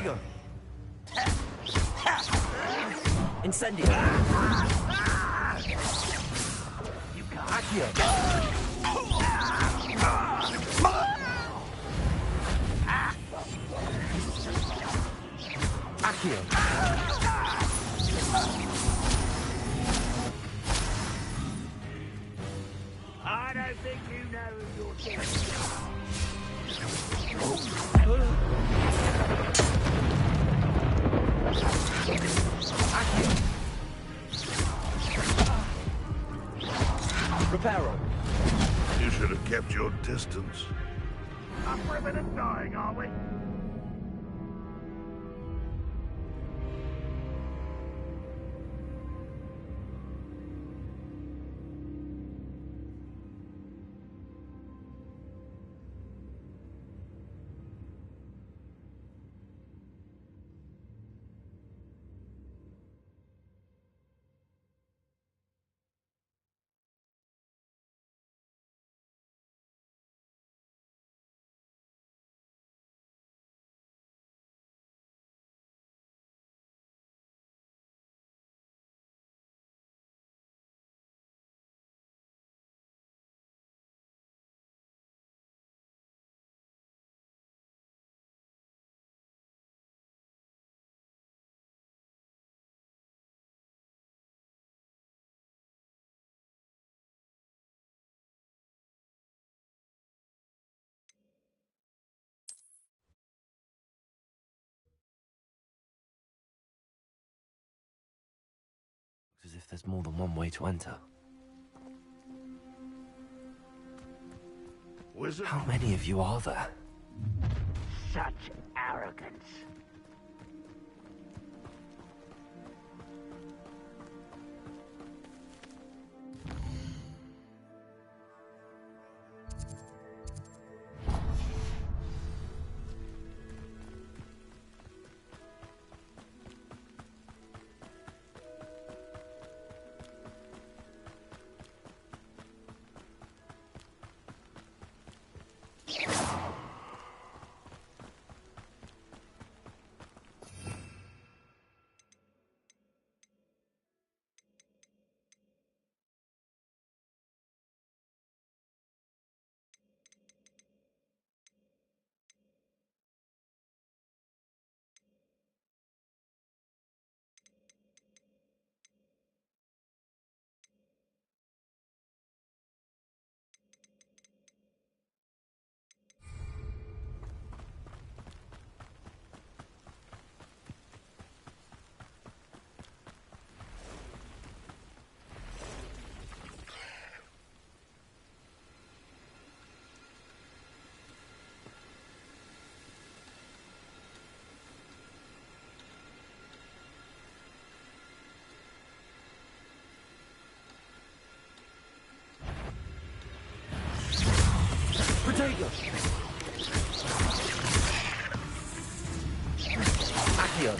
Protego! Incendio! You got Accio! Accio! I don't think you know who you're talking Reparo! You should have kept your distance. Up for a bit of dying, are we? As if there's more than one way to enter. Wizard? How many of you are there? Such arrogance. Protego! Accio!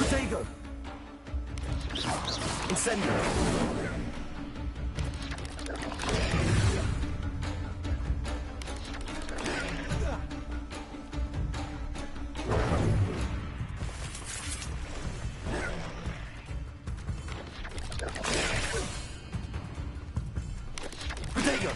Protego! Incendio! Protego!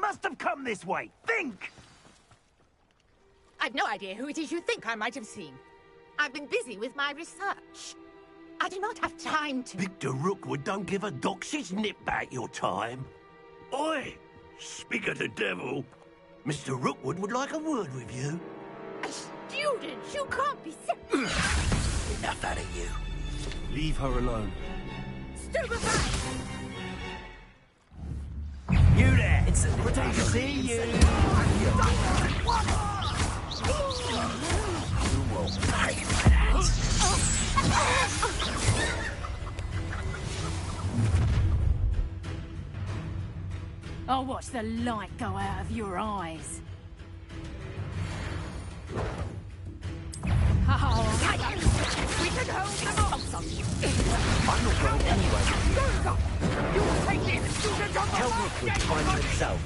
must have come this way. Think! I've no idea who it is you think I might have seen. I've been busy with my research. I do not have time to... Victor Rookwood don't give a doxy's nip back your time. Oi! Speak of the devil. Mr. Rookwood would like a word with you. A student? You can't be Enough out of you. Leave her alone. stupefied! You there! It's a See you! You will pay for that. I'll watch the light go out of your eyes. Oh, We can hold them off! I'm not going anywhere. You take this student on the Tell Rookwood to find him himself.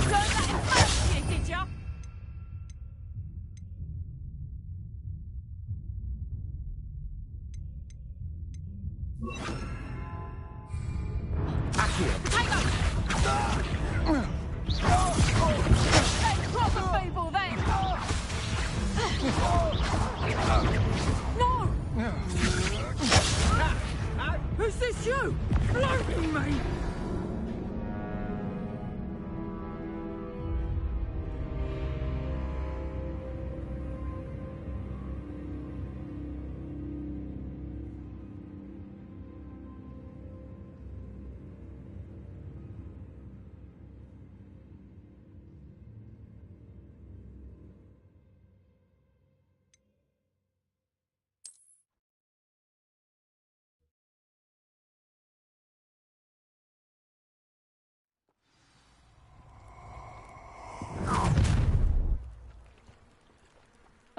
learn that in first year, did ya? They proper people then! No! Who's this you? Floating me!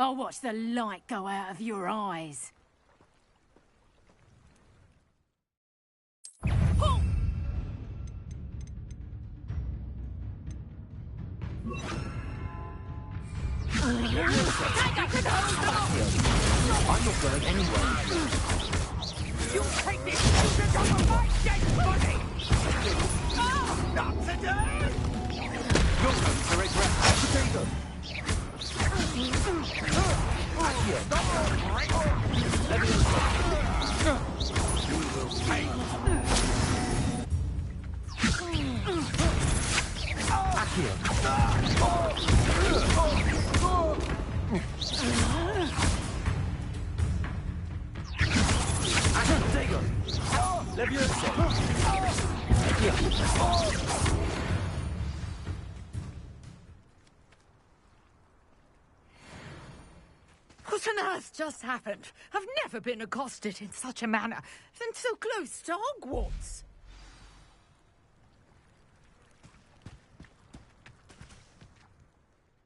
I'll watch the light go out of your eyes. I'm not going anywhere. You take this student on the right, dead body! Not today! You're going to regret. Potato. What on earth just happened? I've never been accosted in such a manner, and so close to Hogwarts.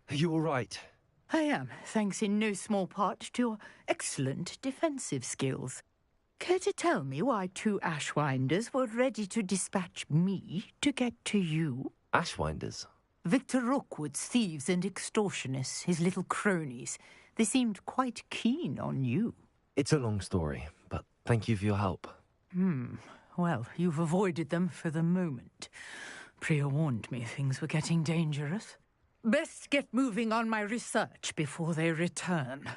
Are you all right? I am, thanks in no small part to your excellent defensive skills. Care to tell me why two Ashwinders were ready to dispatch me to get to you? Ashwinders? Victor Rookwood's thieves and extortionists, his little cronies. They seemed quite keen on you. It's a long story, but thank you for your help. Well, you've avoided them for the moment. Priya warned me things were getting dangerous. Best get moving on my research before they return.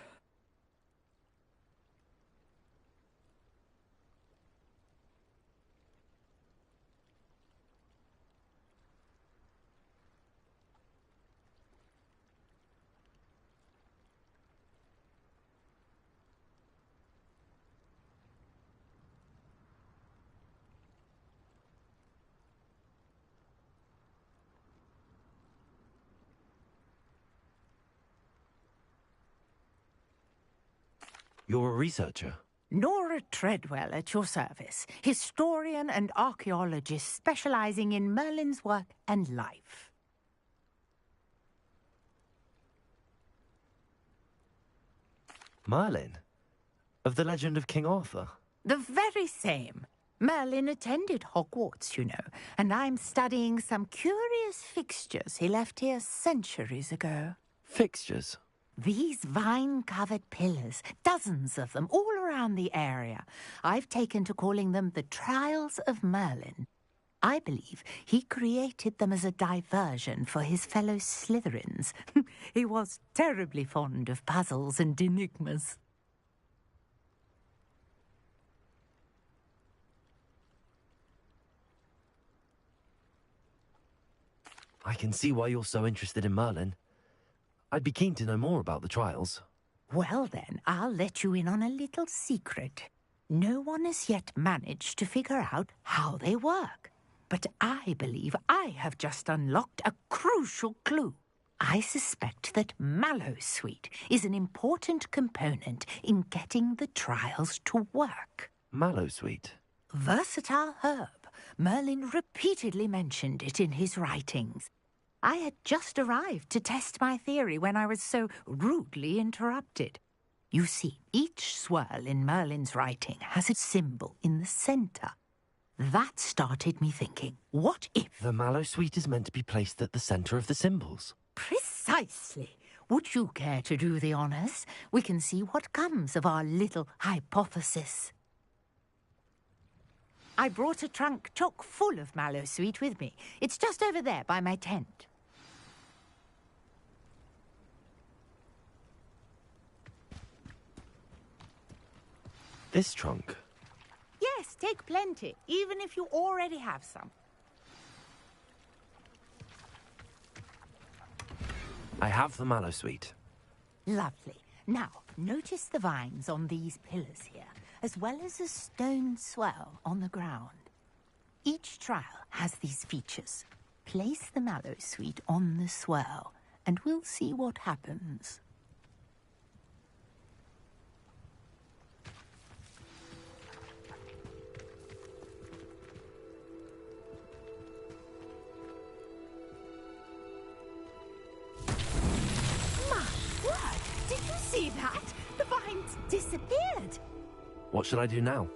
You're a researcher? Nora Treadwell at your service, historian and archaeologist specializing in Merlin's work and life. Merlin? Of the legend of King Arthur? The very same. Merlin attended Hogwarts, you know, and I'm studying some curious fixtures he left here centuries ago. Fixtures? These vine-covered pillars, dozens of them, all around the area. I've taken to calling them the Trials of Merlin. I believe he created them as a diversion for his fellow Slytherins. He was terribly fond of puzzles and enigmas. I can see why you're so interested in Merlin. I'd be keen to know more about the trials. Well then, I'll let you in on a little secret. No one has yet managed to figure out how they work. But I believe I have just unlocked a crucial clue. I suspect that Mallowsweet is an important component in getting the trials to work. Mallowsweet? Versatile herb. Merlin repeatedly mentioned it in his writings. I had just arrived to test my theory when I was so rudely interrupted. You see, each swirl in Merlin's writing has a symbol in the centre. That started me thinking, what if... The Mallowsweet is meant to be placed at the centre of the symbols. Precisely. Would you care to do the honours? We can see what comes of our little hypothesis. I brought a trunk chock full of Mallowsweet with me. It's just over there by my tent. This trunk? Yes, take plenty, even if you already have some. I have the Mallowsweet. Lovely. Now, notice the vines on these pillars here, as well as a stone swell on the ground. Each trial has these features. Place the Mallowsweet on the swell, and we'll see what happens. Did you see that? The vines disappeared. What should I do now?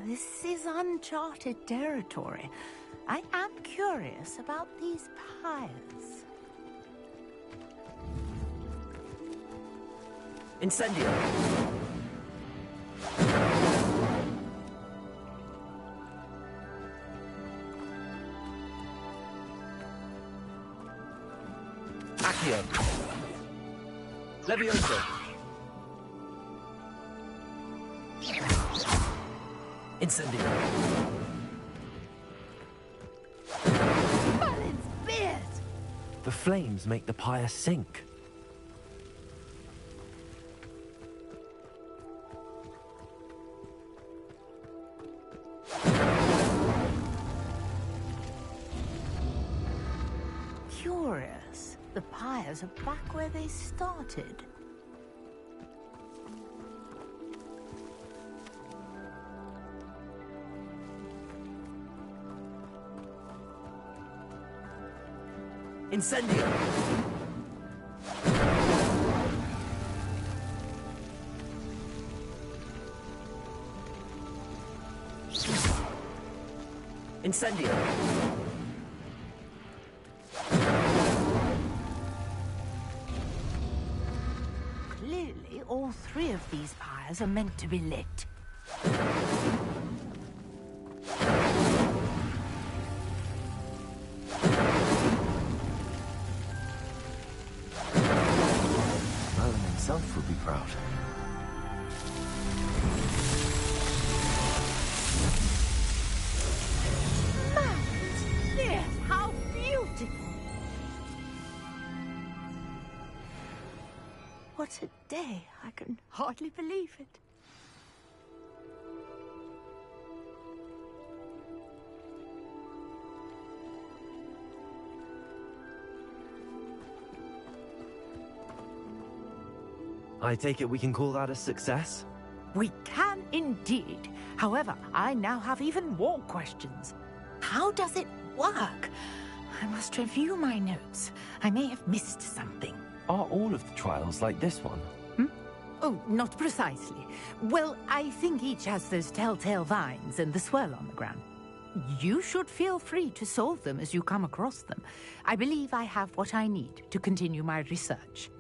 This is uncharted territory. I am curious about these pyres. Incendio! Accio! Levioso! Incendio! Merlin's beard! The flames make the pyre sink. Curious. The pyres are back where they started. Incendio! Incendio! Clearly, all three of these pyres are meant to be lit. Merlin himself would be proud. Yes, how beautiful! What a day! I can hardly believe it. I take it we can call that a success? We can indeed. However, I now have even more questions. How does it work? I must review my notes. I may have missed something. Are all of the trials like this one? Oh, not precisely. Well, I think each has those telltale vines and the swirl on the ground. You should feel free to solve them as you come across them. I believe I have what I need to continue my research.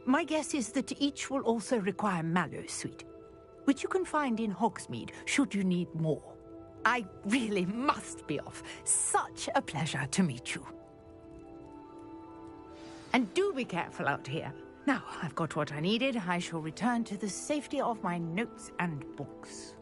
My guess is that each will also require Mallowsweet, which you can find in Hogsmeade should you need more. I really must be off. Such a pleasure to meet you. And do be careful out here. Now, I've got what I needed. I shall return to the safety of my notes and books.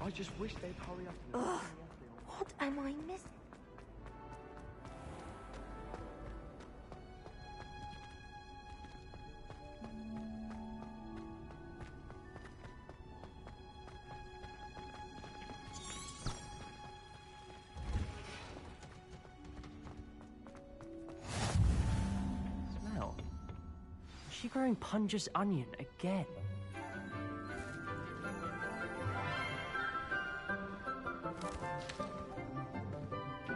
I just wish they'd hurry up. Ugh, what am I missing? Smell. Is she growing Punja's onion again?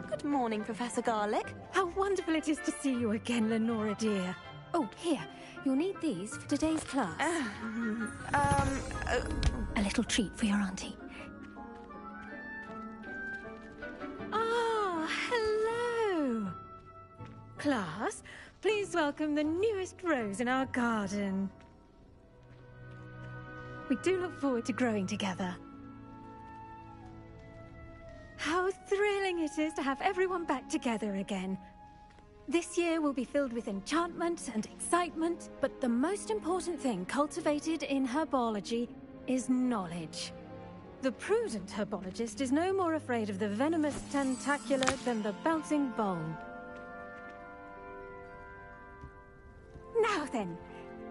Good morning, Professor Garlic. How wonderful it is to see you again, Lenora dear. Oh, here. You'll need these for today's class. A little treat for your auntie. Ah, hello. Class, please welcome the newest rose in our garden. We do look forward to growing together. How thrilling it is to have everyone back together again. This year will be filled with enchantment and excitement, but the most important thing cultivated in herbology is knowledge. The prudent herbologist is no more afraid of the venomous tentacula than the bouncing bulb. Now then,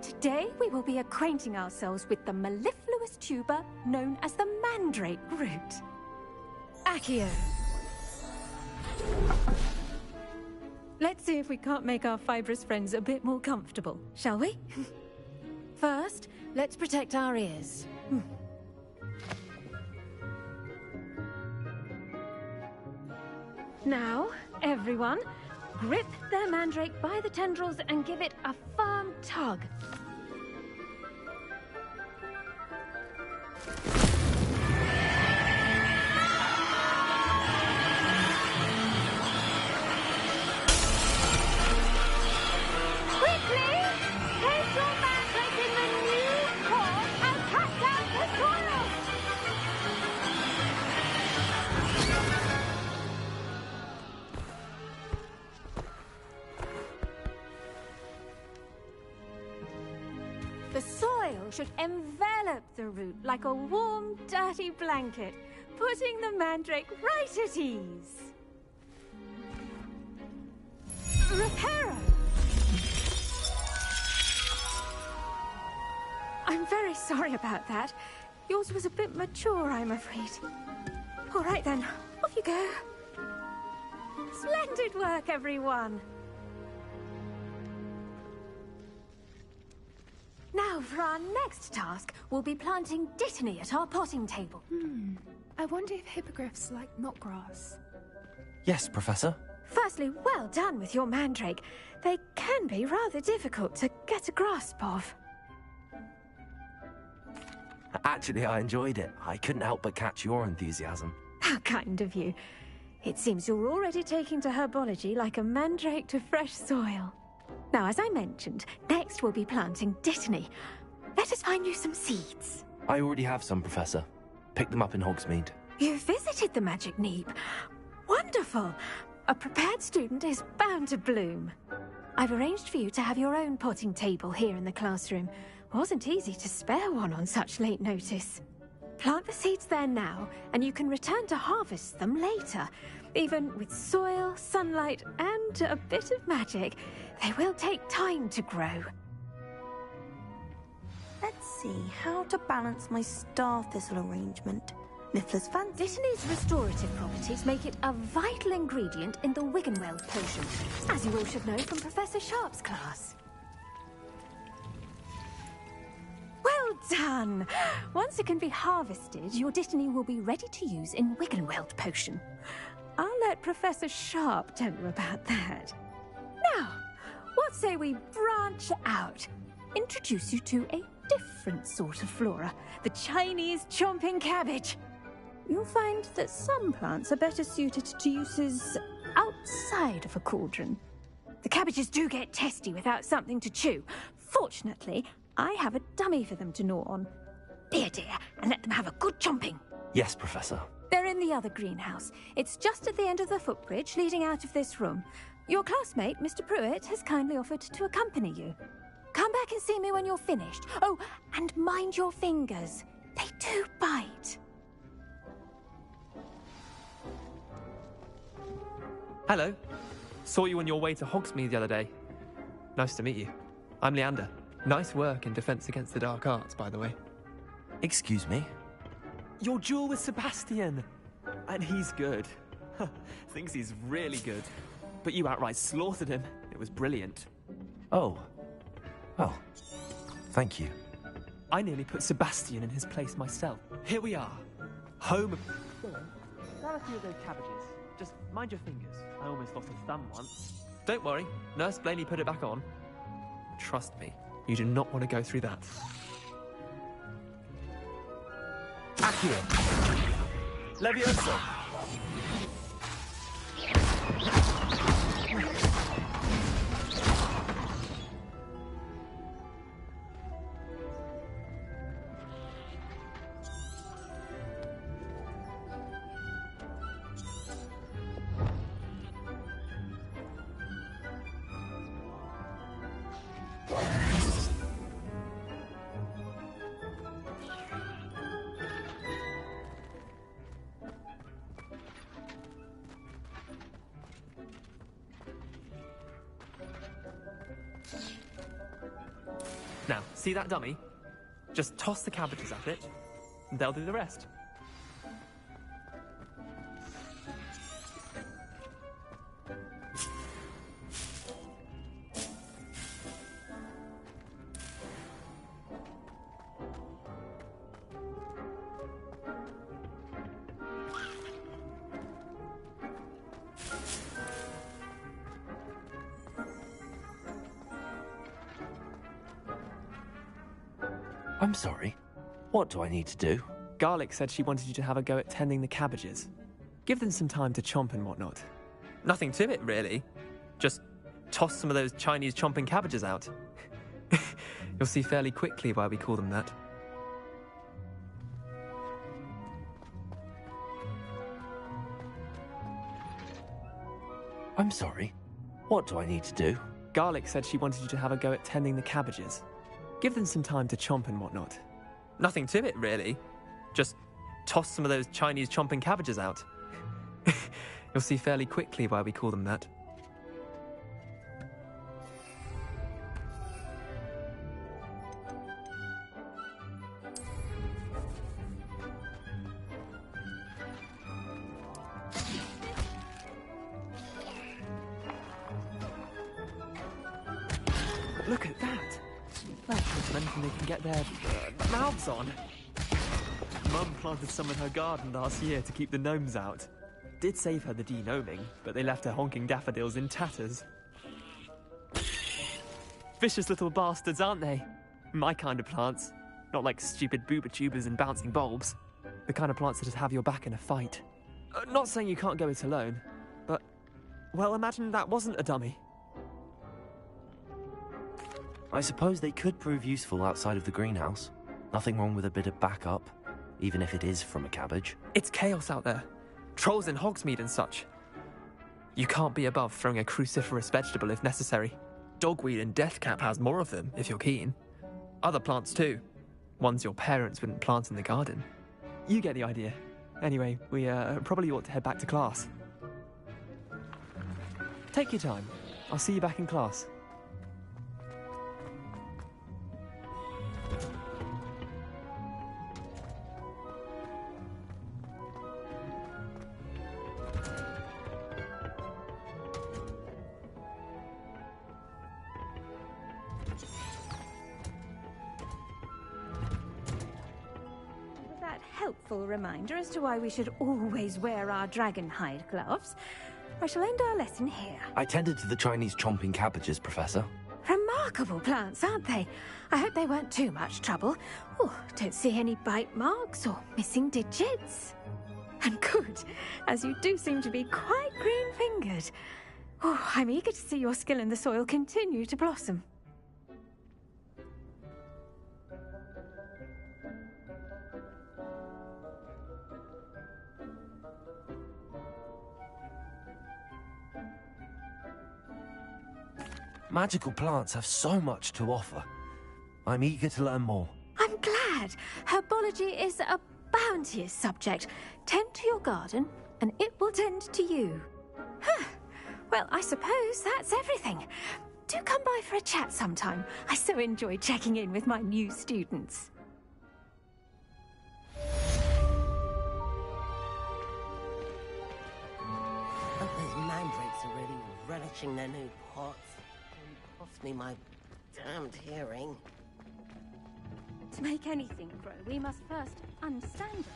today we will be acquainting ourselves with the mellifluous tuber known as the mandrake root. Accio. Let's see if we can't make our fibrous friends a bit more comfortable, shall we? First, let's protect our ears. Now, everyone, grip their mandrake by the tendrils and give it a firm tug. The soil should envelop the root like a warm, dirty blanket, putting the mandrake right at ease. Reparo! I'm very sorry about that. Yours was a bit mature, I'm afraid. All right then, off you go. Splendid work, everyone. Now, for our next task, we'll be planting dittany at our potting table. I wonder if hippogriffs like knotgrass. Yes, Professor. Firstly, well done with your mandrake. They can be rather difficult to get a grasp of. Actually, I enjoyed it. I couldn't help but catch your enthusiasm. How kind of you. It seems you're already taking to herbology like a mandrake to fresh soil. Now, as I mentioned, next we'll be planting dittany. Let us find you some seeds. I already have some, Professor. Picked them up in Hogsmeade. You visited the Magic Neep. Wonderful. A prepared student is bound to bloom. I've arranged for you to have your own potting table here in the classroom. Wasn't easy to spare one on such late notice. Plant the seeds there now, and you can return to harvest them later. Even with soil, sunlight, and a bit of magic, they will take time to grow. Let's see how to balance my star thistle arrangement. Niffler's fancy. Dittany's restorative properties make it a vital ingredient in the Wiggenweld potion, as you all should know from Professor Sharp's class. Well done! Once it can be harvested, your Dittany will be ready to use in Wiggenweld potion. I'll let Professor Sharp tell you about that. Now, what say we branch out? Introduce you to a different sort of flora, the Chinese chomping cabbage. You'll find that some plants are better suited to uses outside of a cauldron. The cabbages do get testy without something to chew. Fortunately, I have a dummy for them to gnaw on. Be a dear and let them have a good chomping. Yes, Professor. They're in the other greenhouse. It's just at the end of the footbridge leading out of this room. Your classmate, Mr. Pruitt, has kindly offered to accompany you. Come back and see me when you're finished. Oh, and mind your fingers. They do bite. Hello. Saw you on your way to Hogsmeade the other day. Nice to meet you. I'm Leander. Nice work in Defense Against the Dark Arts, by the way. Excuse me? Your duel with Sebastian! And he's good. Thinks he's really good. But you outright slaughtered him. It was brilliant. Oh. Well, thank you. I nearly put Sebastian in his place myself. Here we are. Home of... Grab a few of those cabbages. Just mind your fingers. I almost lost a thumb once. Don't worry. Nurse Blaney put it back on. Trust me. You do not want to go through that. Accio! Levioso! Now, see that dummy? Just toss the cabbages at it, and they'll do the rest. I'm sorry. What do I need to do? Garlic said she wanted you to have a go at tending the cabbages. Give them some time to chomp and whatnot. Nothing to it, really. Just toss some of those Chinese chomping cabbages out. You'll see fairly quickly why we call them that. I'm sorry. What do I need to do? Garlic said she wanted you to have a go at tending the cabbages. Give them some time to chomp and whatnot. Nothing to it, really. Just toss some of those Chinese chomping cabbages out. You'll see fairly quickly why we call them that. Look at that! That's anything they can get their mouths on. Mum planted some in her garden last year to keep the gnomes out. Did save her the de-gnoming, but they left her honking daffodils in tatters. Vicious little bastards, aren't they? My kind of plants. Not like stupid booba tubers and bouncing bulbs. The kind of plants that'd have your back in a fight. Not saying you can't go it alone, but... well, imagine that wasn't a dummy. I suppose they could prove useful outside of the greenhouse. Nothing wrong with a bit of backup. even if it is from a cabbage. It's chaos out there. Trolls in Hogsmeade and such. You can't be above throwing a cruciferous vegetable if necessary. Dogweed and deathcap has more of them, if you're keen. Other plants too. Ones your parents wouldn't plant in the garden. You get the idea. Anyway, we probably ought to head back to class. Take your time. I'll see you back in class. That helpful reminder as to why we should always wear our dragon hide gloves. I shall end our lesson here. I tended to the Chinese chomping cabbages, Professor. Remarkable plants, aren't they? I hope they weren't too much trouble. Oh, don't see any bite marks or missing digits. And good, as you do seem to be quite green-fingered. Oh, I'm eager to see your skill in the soil continue to blossom. Magical plants have so much to offer. I'm eager to learn more. I'm glad. Herbology is a bounteous subject. Tend to your garden, and it will tend to you. Huh. Well, I suppose that's everything. Do come by for a chat sometime. I so enjoy checking in with my new students. But those mandrakes are really relishing their new pots. Cost me my damned hearing. To make anything grow, we must first understand it.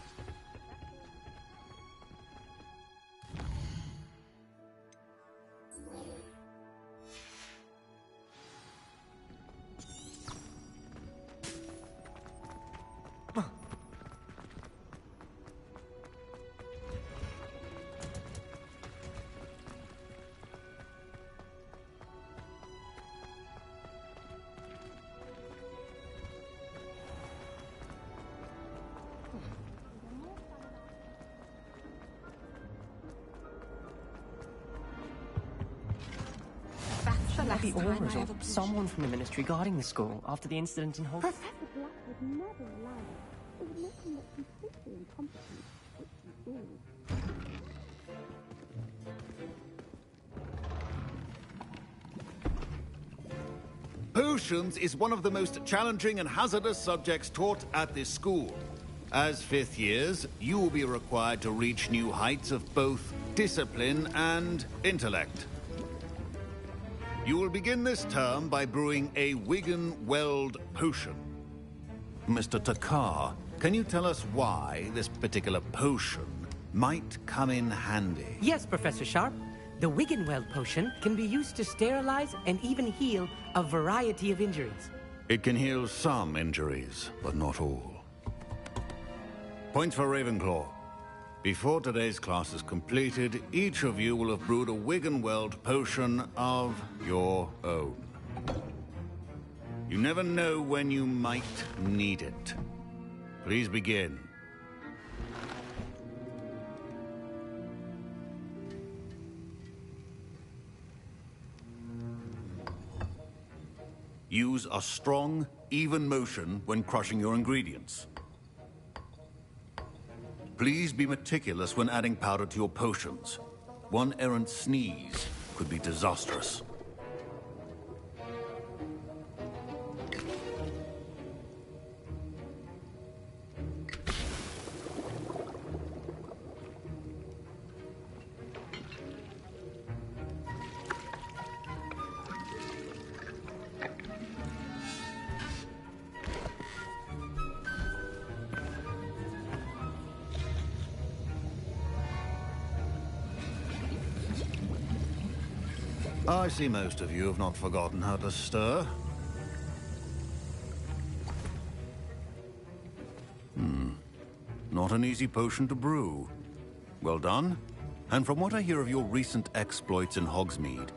The Aurors or someone from the Ministry guarding the school after the incident in Hogwarts. Professor Black would never allow it. It would make him look completely incompetent, which he is. Potions is one of the most challenging and hazardous subjects taught at this school. As fifth years, you will be required to reach new heights of both discipline and intellect. You will begin this term by brewing a Wigan-Weld potion. Mr. Takar, can you tell us why this particular potion might come in handy? Yes, Professor Sharp. The Wigan-Weld potion can be used to sterilize and even heal a variety of injuries. It can heal some injuries, but not all. Points for Ravenclaw. Before today's class is completed, each of you will have brewed a Wigan-Weld potion of your own. You never know when you might need it. Please begin. Use a strong, even motion when crushing your ingredients. Please be meticulous when adding powder to your potions. One errant sneeze could be disastrous. I see most of you have not forgotten how to stir. Not an easy potion to brew. Well done. And from what I hear of your recent exploits in Hogsmeade,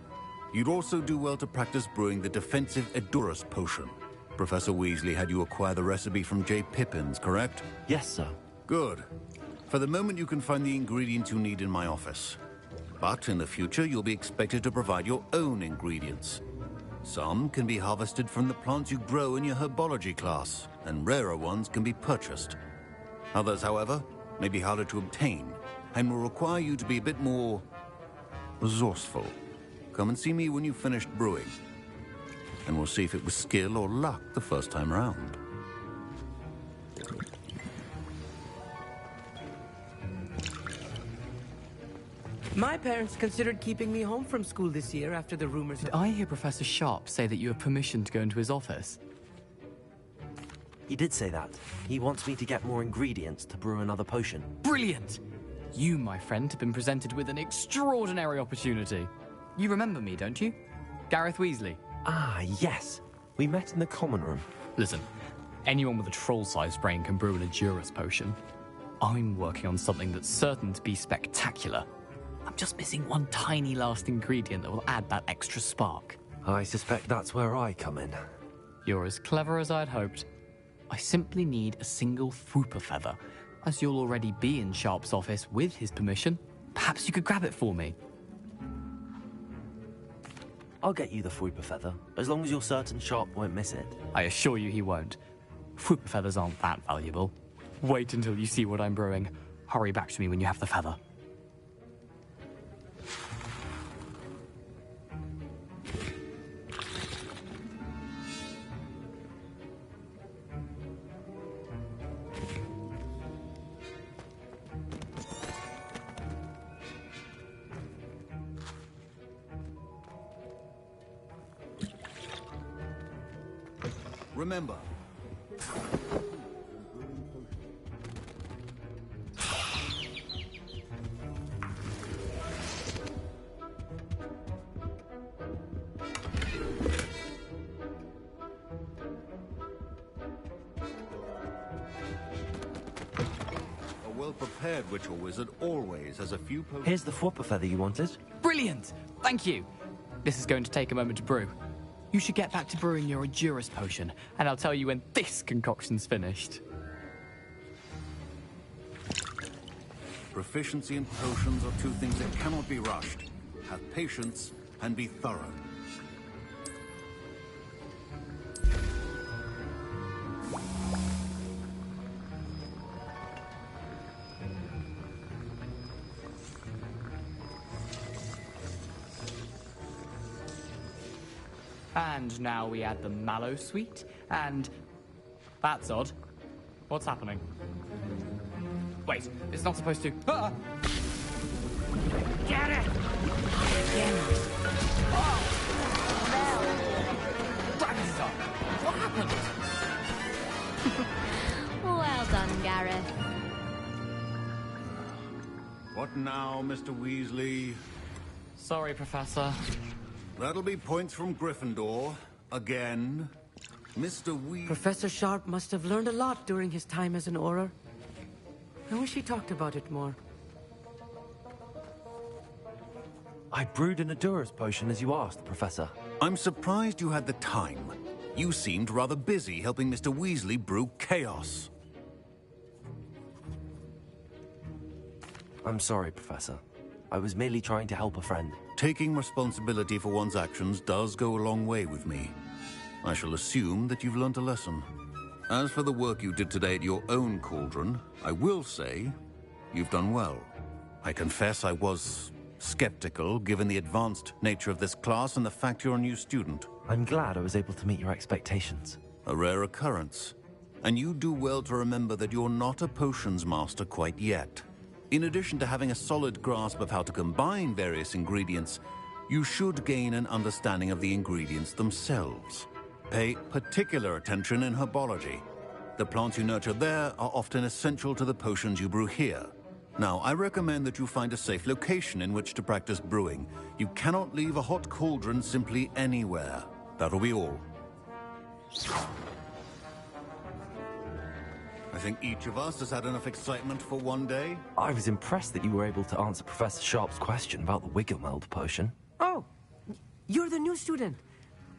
you'd also do well to practice brewing the defensive Edurus potion. Professor Weasley had you acquire the recipe from J. Pippins, correct? Yes, sir. Good. For the moment, you can find the ingredients you need in my office. But in the future, you'll be expected to provide your own ingredients. Some can be harvested from the plants you grow in your herbology class, and rarer ones can be purchased. Others, however, may be harder to obtain, and will require you to be a bit more resourceful. Come and see me when you've finished brewing, and we'll see if it was skill or luck the first time round. My parents considered keeping me home from school this year after the rumors... Did I hear Professor Sharp say that you have permission to go into his office? He did say that. He wants me to get more ingredients to brew another potion. Brilliant! You, my friend, have been presented with an extraordinary opportunity. You remember me, don't you? Gareth Weasley. Ah, yes. We met in the common room. Listen, anyone with a troll-sized brain can brew an Edurus potion. I'm working on something that's certain to be spectacular. I'm just missing one tiny last ingredient that will add that extra spark. I suspect that's where I come in. You're as clever as I'd hoped. I simply need a single Fwooper feather. As you'll already be in Sharp's office with his permission, perhaps you could grab it for me. I'll get you the Fwooper feather, as long as you're certain Sharp won't miss it. I assure you he won't. Fwooper feathers aren't that valuable. Wait until you see what I'm brewing. Hurry back to me when you have the feather. Remember, a well-prepared witch or wizard always has a few potions. Here's the Fwooper feather you wanted. Brilliant! Thank you! This is going to take a moment to brew. You should get back to brewing your Edurus potion, and I'll tell you when this concoction's finished. Proficiency in potions are two things that cannot be rushed. Have patience and be thorough. And now we add the mallow sweet, and... That's odd. What's happening? Wait, it's not supposed to... Ah! Get it! Dragon's up! What happened? Well done, Gareth. What now, Mr. Weasley? Sorry, Professor. That'll be points from Gryffindor. Again. Mr. Weasley... Professor Sharp must have learned a lot during his time as an Auror. I wish he talked about it more. I brewed an Edurus potion as you asked, Professor. I'm surprised you had the time. You seemed rather busy helping Mr. Weasley brew chaos. I'm sorry, Professor. I was merely trying to help a friend. Taking responsibility for one's actions does go a long way with me. I shall assume that you've learnt a lesson. As for the work you did today at your own cauldron, I will say you've done well. I confess I was skeptical, given the advanced nature of this class and the fact you're a new student. I'm glad I was able to meet your expectations. A rare occurrence. And you do well to remember that you're not a potions master quite yet. In addition to having a solid grasp of how to combine various ingredients, you should gain an understanding of the ingredients themselves. Pay particular attention in herbology. The plants you nurture there are often essential to the potions you brew here. Now, I recommend that you find a safe location in which to practice brewing. You cannot leave a hot cauldron simply anywhere. That'll be all. I think each of us has had enough excitement for one day. I was impressed that you were able to answer Professor Sharp's question about the Wiggelmeld potion. Oh, you're the new student.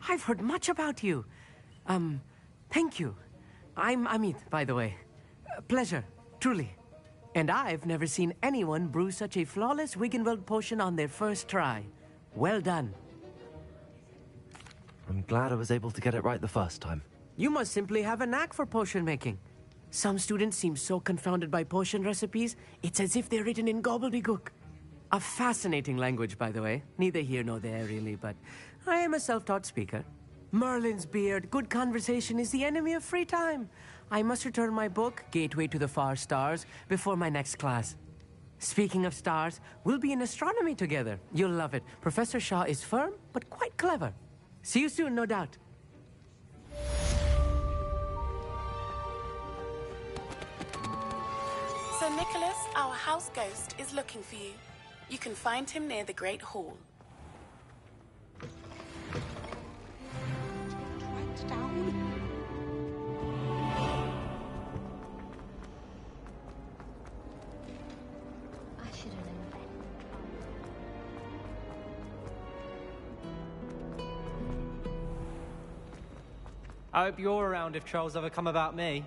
I've heard much about you. Thank you. I'm Amit, by the way. Pleasure, truly. And I've never seen anyone brew such a flawless Wiggenweld potion on their first try. Well done. I'm glad I was able to get it right the first time. You must simply have a knack for potion making. Some students seem so confounded by potion recipes, it's as if they're written in gobbledygook. A fascinating language, by the way. Neither here nor there, really, but I am a self-taught speaker. Merlin's beard, good conversation is the enemy of free time. I must return my book, Gateway to the Far Stars, before my next class. Speaking of stars, we'll be in astronomy together. You'll love it. Professor Shaw is firm, but quite clever. See you soon, no doubt. Sir Nicholas, our house ghost, is looking for you. You can find him near the Great Hall. Right down. I should have known better. I hope you're around if trolls ever come about me.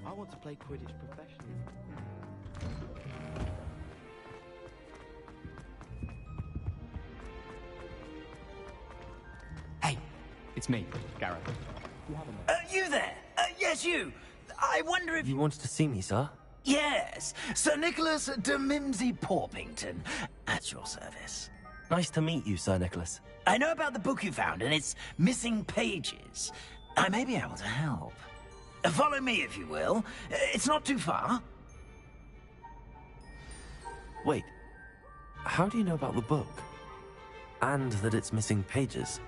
I want to play Quidditch professionally. Hey, it's me, Gareth. You there? Yes, you. I wonder if You wanted to see me, sir? Yes, Sir Nicholas de Mimsy Porpington, at your service. Nice to meet you, Sir Nicholas. I know about the book you found and its missing pages. I may be able to help. Follow me, if you will. It's not too far. Wait, how do you know about the book? And that it's missing pages?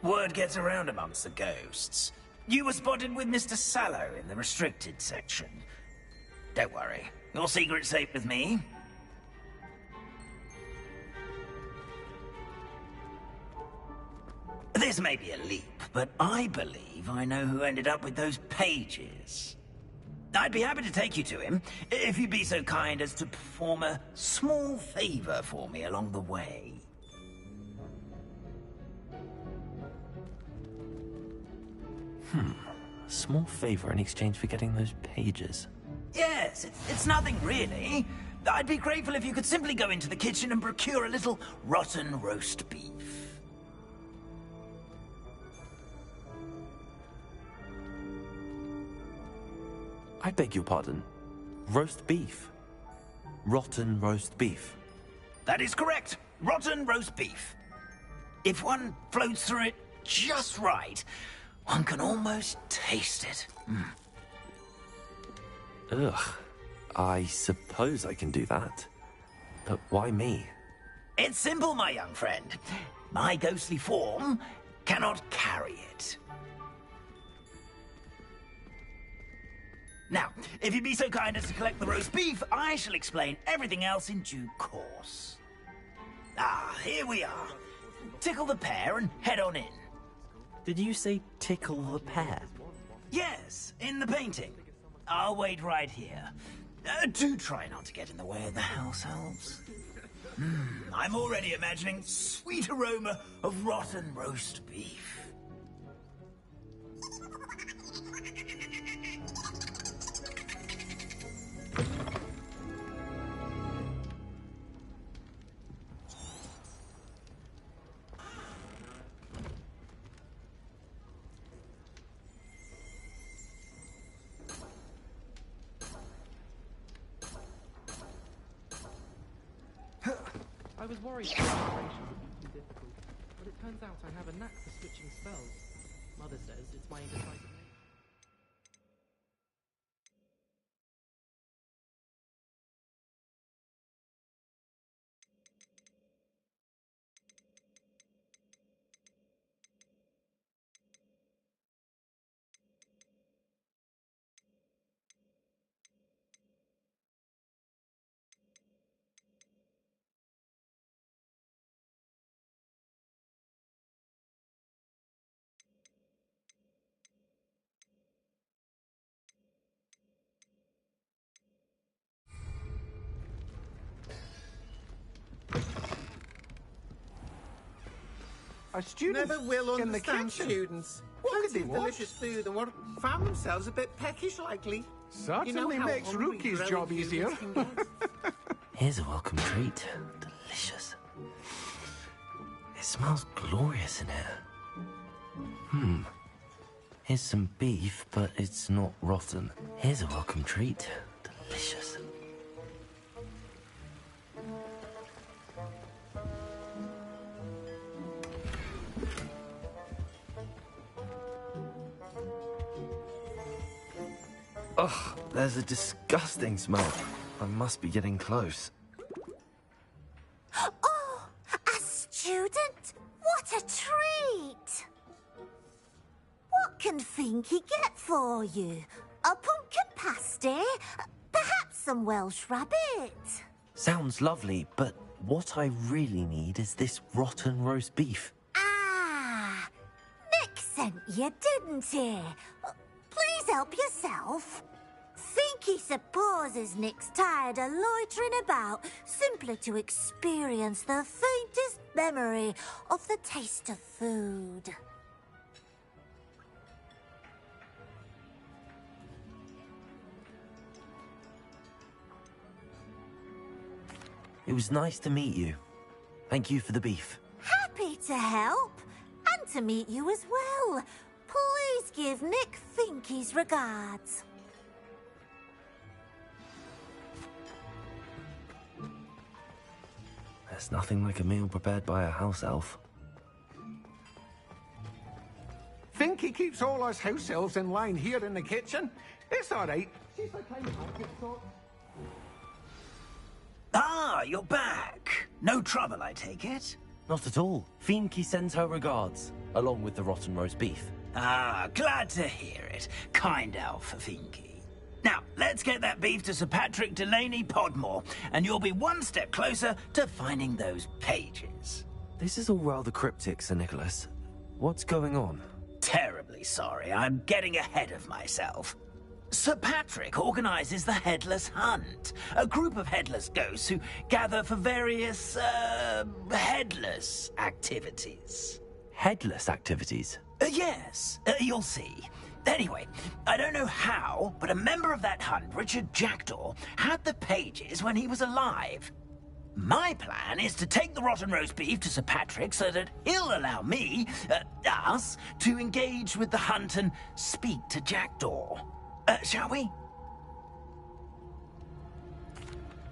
Word gets around amongst the ghosts. You were spotted with Mr. Sallow in the restricted section. Don't worry, your secret's safe with me. This may be a leap, but I believe I know who ended up with those pages. I'd be happy to take you to him, if you'd be so kind as to perform a small favor for me along the way. A small favor in exchange for getting those pages. Yes, it's nothing really. I'd be grateful if you could simply go into the kitchen and procure a little rotten roast beef. I beg your pardon. Roast beef. Rotten roast beef. That is correct. Rotten roast beef. If one floats through it just right, one can almost taste it. Ugh. I suppose I can do that. But why me? It's simple, my young friend. My ghostly form cannot carry it. Now, if you'd be so kind as to collect the roast beef, I shall explain everything else in due course. Ah, here we are. Tickle the pear and head on in. Did you say tickle the pear? Yes, in the painting. I'll wait right here. Do try not to get in the way of the house elves. I'm already imagining sweet aroma of rotten roast beef. I was worried that operations would be too difficult, but it turns out I have a knack for switching spells. Mother says it's my indecisive Our students never will in the understand kitchen. students. What could Plenty they of want? delicious food and what found themselves a bit peckish likely. Certainly makes hungry Rookie's growing job humans easier. can get. Here's a welcome treat. Delicious. It smells glorious in here. Here's some beef, but it's not rotten. Here's a welcome treat. Delicious. Ugh, there's a disgusting smell. I must be getting close. Oh, a student? What a treat! What can Finky get for you? A pumpkin pasty? Perhaps some Welsh rabbit? Sounds lovely, but what I really need is this rotten roast beef. Ah, Nick sent you, didn't he? Please help yourself. Finky supposes Nick's tired of loitering about simply to experience the faintest memory of the taste of food. It was nice to meet you. Thank you for the beef. Happy to help, and to meet you as well. Please give Nick Finky's regards. There's nothing like a meal prepared by a house elf. Finky keeps all us house elves in line here in the kitchen. It's all right. She's a kind of Ah, you're back. No trouble, I take it? Not at all. Finky sends her regards, along with the rotten roast beef. Ah, glad to hear it. Kind elf for Finky. Now, let's get that beef to Sir Patrick Delaney Podmore, and you'll be one step closer to finding those pages. This is all rather cryptic, Sir Nicholas. What's going on? Terribly sorry, I'm getting ahead of myself. Sir Patrick organizes the Headless Hunt, a group of headless ghosts who gather for various, headless activities. Headless activities? Yes, you'll see. Anyway, I don't know how, but a member of that hunt, Richard Jackdaw, had the pages when he was alive. My plan is to take the rotten roast beef to Sir Patrick so that he'll allow me, us, to engage with the hunt and speak to Jackdaw. Shall we?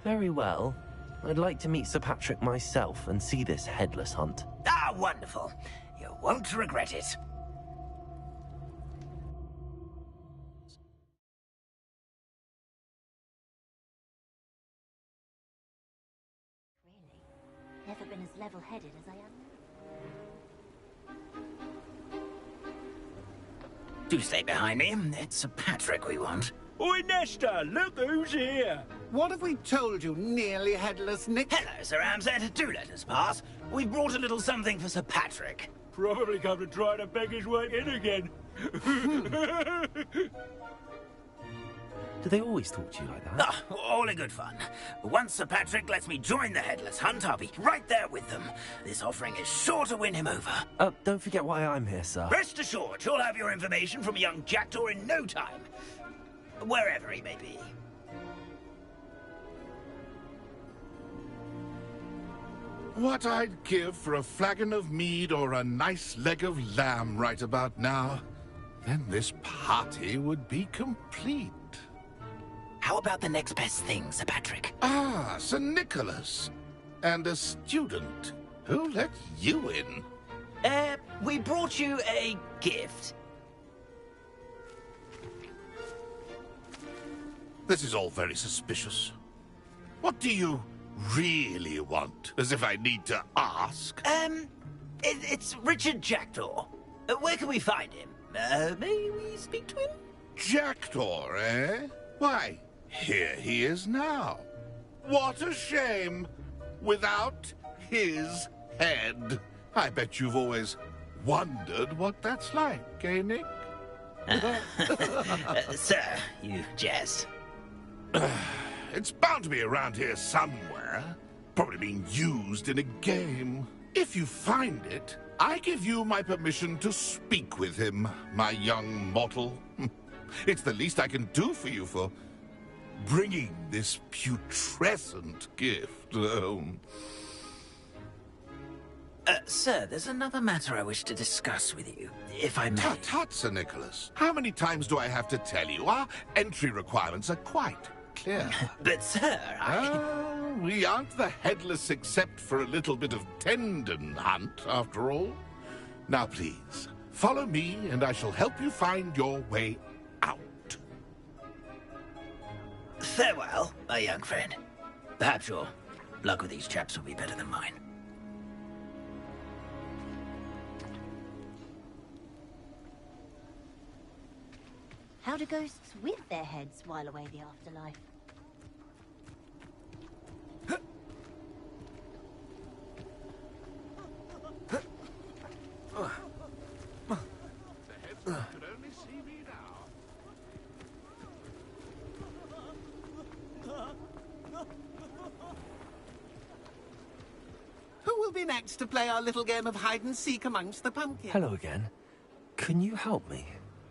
Very well. I'd like to meet Sir Patrick myself and see this headless hunt. Ah, wonderful. You won't regret it. Never been as level-headed as I am. Do stay behind me. It's Sir Patrick we want. Oi, Nesta, look who's here. What have we told you, nearly headless Nick? Hello, Sir Ramsay. Do let us pass. We've brought a little something for Sir Patrick. Probably come to try to beg his way in again. Do they always talk to you like that? Ah, all in good fun. Once Sir Patrick lets me join the Headless Hunt, I'll be right there with them. This offering is sure to win him over. Don't forget why I'm here, sir. Rest assured, you'll have your information from young Jackdaw in no time. Wherever he may be. What I'd give for a flagon of mead or a nice leg of lamb right about now. Then this party would be complete. How about the next best thing, Sir Patrick? Ah, Sir Nicholas. And a student. Who let you in? We brought you a gift. This is all very suspicious. What do you really want? As if I need to ask. It's Richard Jackdaw. Where can we find him? May we speak to him? Jackdaw, eh? Why, here he is now. What a shame. Without his head. I bet you've always wondered what that's like, eh, Nick? Sir, you jest. It's bound to be around here somewhere. Probably being used in a game. If you find it, I give you my permission to speak with him, my young mortal. It's the least I can do for you for bringing this putrescent gift home. Sir, there's another matter I wish to discuss with you, if I may. Tut, tut, Sir Nicholas. How many times do I have to tell you? Our entry requirements are quite clear. But, sir, we aren't the headless except for a little bit of tendon hunt, after all. Now, please, follow me, and I shall help you find your way out. Farewell, my young friend. Perhaps your luck with these chaps will be better than mine. How do ghosts with their heads while away the afterlife? Who will be next to play our little game of hide-and-seek amongst the pumpkins? Hello again. Can you help me?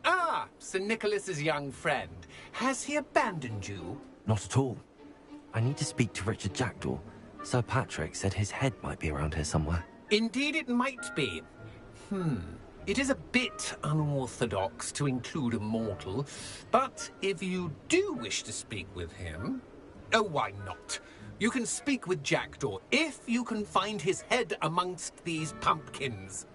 Ah, Sir Nicholas's young friend. Has he abandoned you? Not at all. I need to speak to Richard Jackdaw. Sir Patrick said his head might be around here somewhere. Indeed it might be. It is a bit unorthodox to include a mortal, but if you do wish to speak with him... Oh, why not? You can speak with Jackdaw if you can find his head amongst these pumpkins.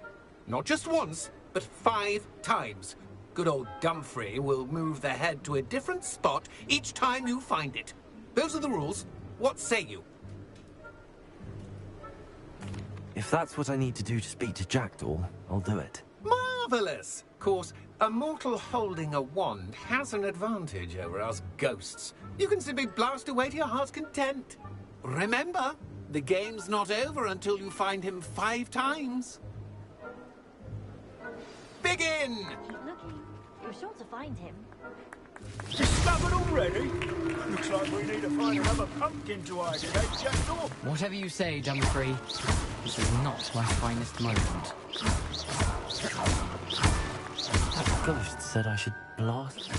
Not just once, but 5 times. Good old Dumfrey will move the head to a different spot each time you find it. Those are the rules. What say you? If that's what I need to do to speak to Jackdaw, I'll do it. Marvellous! Of course, a mortal holding a wand has an advantage over us ghosts. You can simply blast away to your heart's content. Remember, the game's not over until you find him 5 times. Begin! Keep looking. You're sure to find him. Discovered already? Looks like we need to find another pumpkin to hide in, eh, Jackdaw? Whatever you say, Dumfrey. This is not my finest moment. That ghost said I should blast.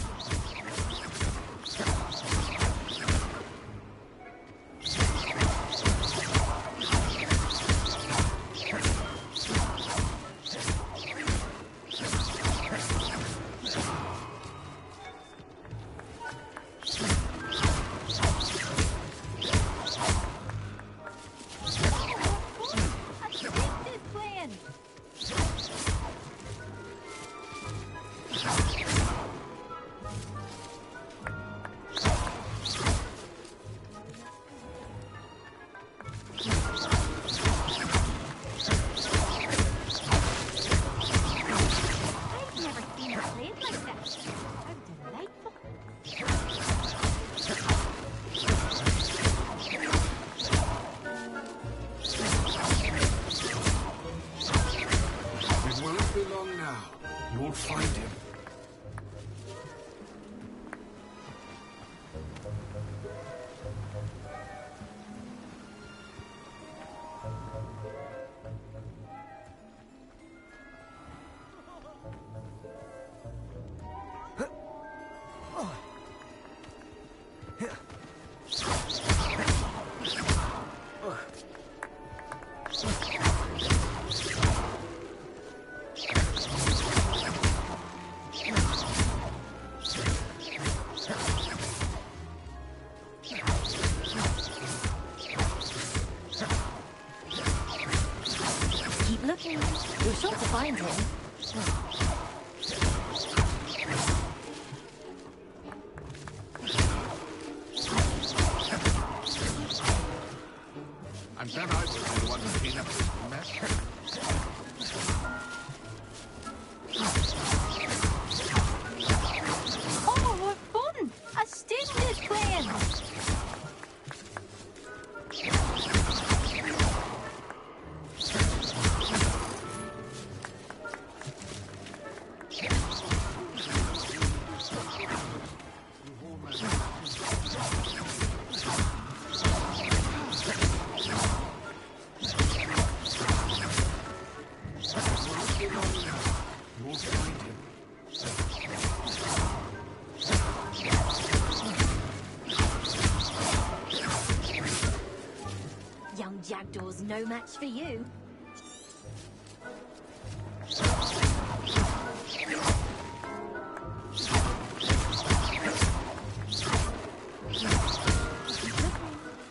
jackdaw's no match for you.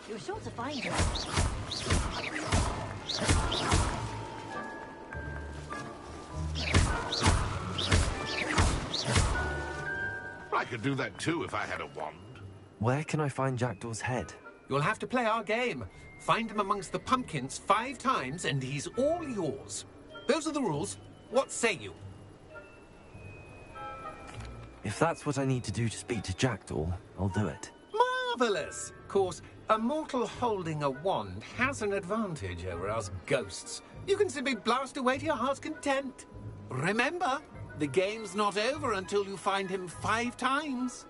You're sure to find him. I could do that too if I had a wand. Where can I find Jackdaw's head? You'll have to play our game. Find him amongst the pumpkins 5 times and he's all yours. Those are the rules. What say you? If that's what I need to do to speak to Jackdaw, I'll do it. Marvellous! Of course, a mortal holding a wand has an advantage over us ghosts. You can simply blast away to your heart's content. Remember, the game's not over until you find him 5 times.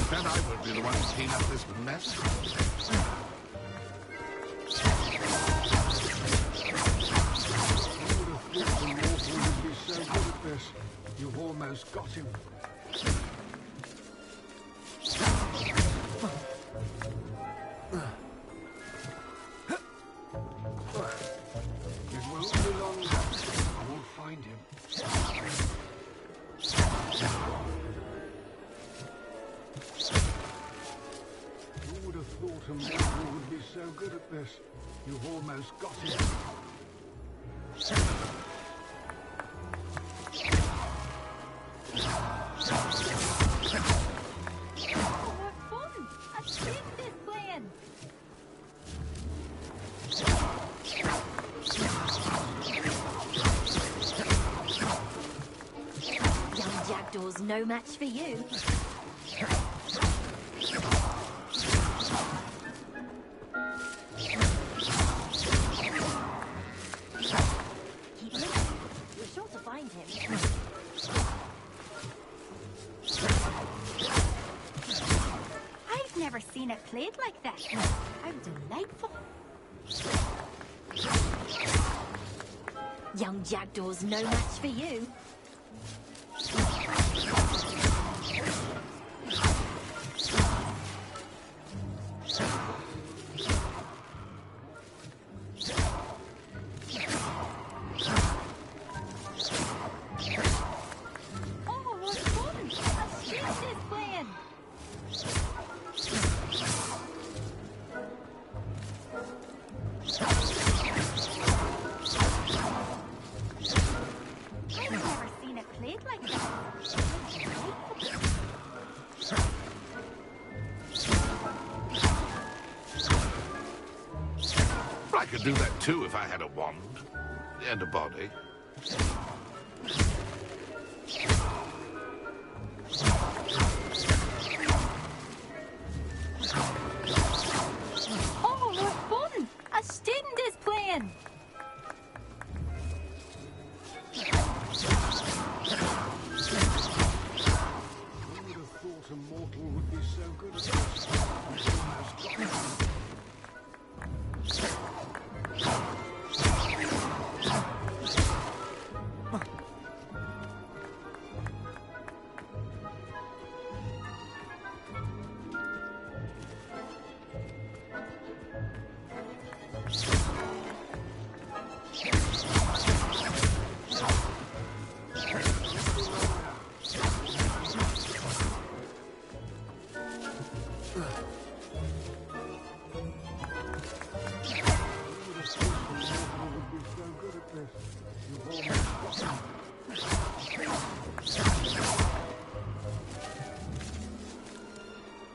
Then I would be the one to clean up this mess. You've almost got him. It won't be long now. I won't find him. Who would have thought a mortal would be so good at this? You've almost got him. Young Jackdaw's no match for you. Keep looking. You're sure to find him. I've never seen it played like that. How delightful. Young Jackdaw's no match for you. Oh, what fun! A street is playing. I've never seen it played like that. I could do that too if I had a wand and a body. Oh, what fun! A student is playing. Who would have thought a mortal would be so good at this? You've almost got him.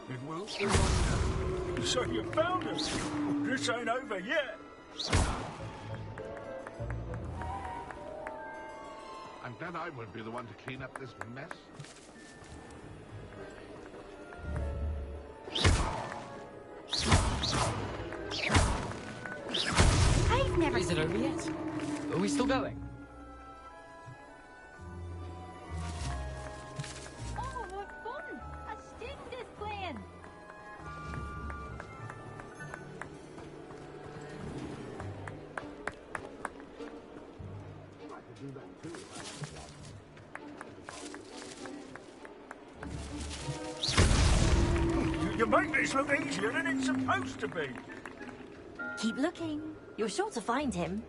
It won't be long now. So you found us. This ain't over yet. I'm glad I won't be the one to clean up this mess. I've never Is it over yet? Are we still going? Oh, what fun! A You make this look easier than it's supposed to be. Keep looking. You're sure to find him.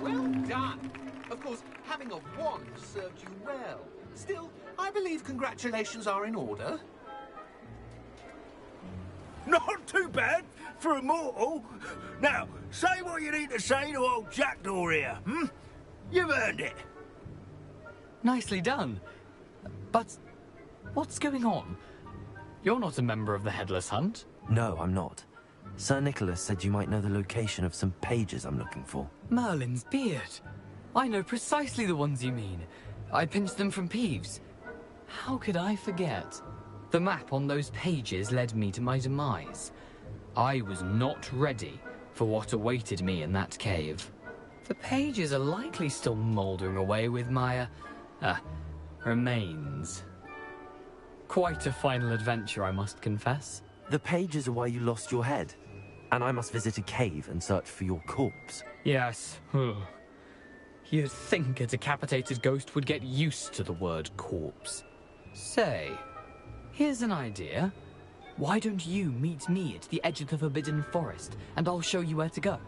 Well done. Of course, having a wand served you well. Still, I believe congratulations are in order. Not too bad for a mortal. Now, say what you need to say to old Jackdaw here, hmm? You've earned it. Nicely done. But what's going on? You're not a member of the Headless Hunt. No, I'm not. Sir Nicholas said you might know the location of some pages I'm looking for. Merlin's beard. I know precisely the ones you mean. I pinched them from Peeves. How could I forget? The map on those pages led me to my demise. I was not ready for what awaited me in that cave. The pages are likely still mouldering away with my, remains. Quite a final adventure, I must confess. The pages are why you lost your head, and I must visit a cave and search for your corpse. Yes. You'd think a decapitated ghost would get used to the word corpse. Say, here's an idea. Why don't you meet me at the edge of the Forbidden Forest, and I'll show you where to go?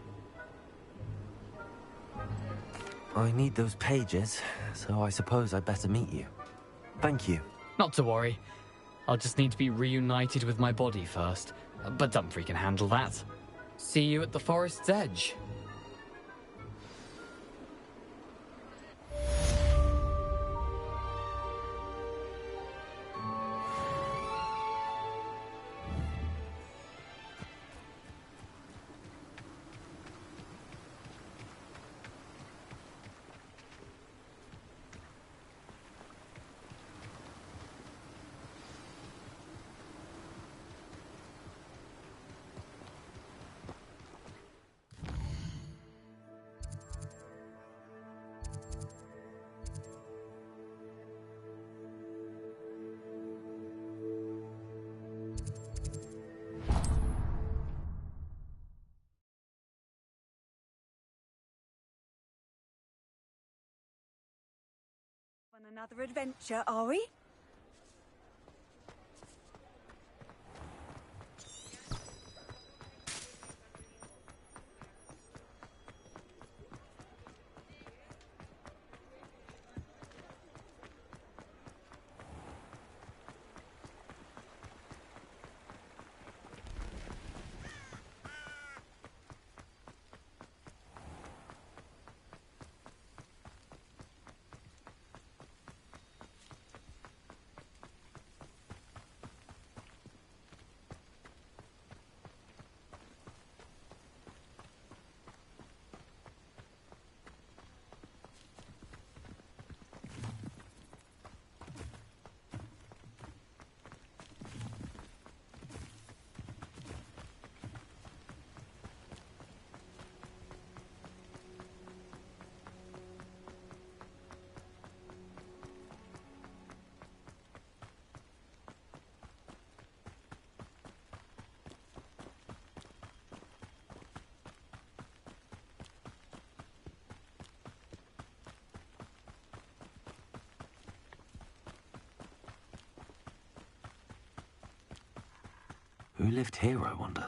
I need those pages, so I suppose I'd better meet you. Thank you. Not to worry. I'll just need to be reunited with my body first. But Dumfries can handle that. See you at the forest's edge. On another adventure, are we? Who lived here, I wonder?